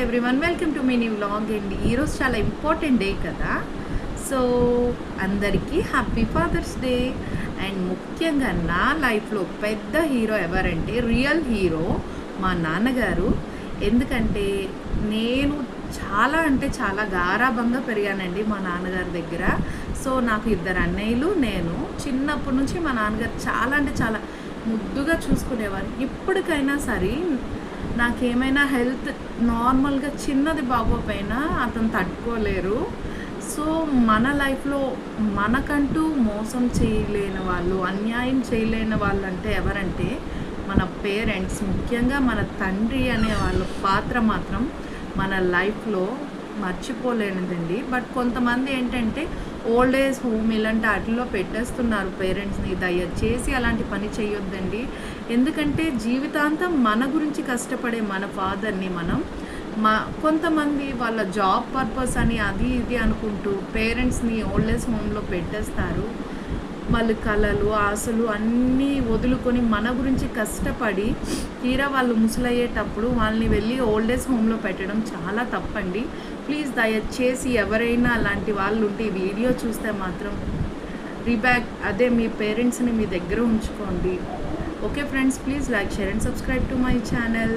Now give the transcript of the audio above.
Everyone, welcome to me new vlog అండి. ఈరోజు చాలా ఇంపార్టెంట్ డే కదా. సో అందరికీ హ్యాపీ ఫాదర్స్ డే. అండ్ ముఖ్యంగా నా లైఫ్లో పెద్ద హీరో ఎవరంటే రియల్ హీరో మా నాన్నగారు. ఎందుకంటే నేను చాలా అంటే చాలా గారాబంగా పెరిగానండి మా నాన్నగారి దగ్గర. సో నాకు 2 అన్నయ్యలు, నేను చిన్నప్పటి నుంచి మా నాన్నగారు చాలా అంటే చాలా ముద్దుగా చూసుకునేవారు. ఇప్పటికైనా సరే నాకేమైనా హెల్త్ నార్మల్గా చిన్నది బాగోపోయినా అతను తట్టుకోలేరు. సో మన లైఫ్లో మనకంటూ మోసం చేయలేని వాళ్ళు, అన్యాయం చేయలేని వాళ్ళు అంటే ఎవరంటే మన పేరెంట్స్. ముఖ్యంగా మన తండ్రి అనే వాళ్ళ పాత్ర మాత్రం మన లైఫ్లో మర్చిపోలేనిదండి. బట్ కొంతమంది ఏంటంటే ఓల్డ్ ఏజ్ హోమ్ ఇలాంటి వాటిల్లో పెట్టేస్తున్నారు పేరెంట్స్ని. దయచేసి అలాంటి పని చేయొద్దండి. ఎందుకంటే జీవితాంతం మన గురించి కష్టపడే మన ఫాదర్ని మనం కొంతమంది వాళ్ళ జాబ్ పర్పస్ అని అది ఇది అనుకుంటూ పేరెంట్స్ని ఓల్డ్ ఏజ్ హోమ్లో పెట్టేస్తారు. వాళ్ళ కళలు ఆశలు అన్నీ వదులుకొని మన గురించి కష్టపడి తీరా వాళ్ళు ముసలయ్యేటప్పుడు వాళ్ళని వెళ్ళి ఓల్డ్ ఏజ్ హోమ్లో పెట్టడం చాలా తప్పండి. ప్లీజ్ దయచేసి ఎవరైనా అలాంటి వాళ్ళు ఉంటే ఈ వీడియో చూస్తే మాత్రం మీ పేరెంట్స్ని మీ దగ్గర ఉంచుకోండి. Okay friends, please like, share and subscribe to my channel.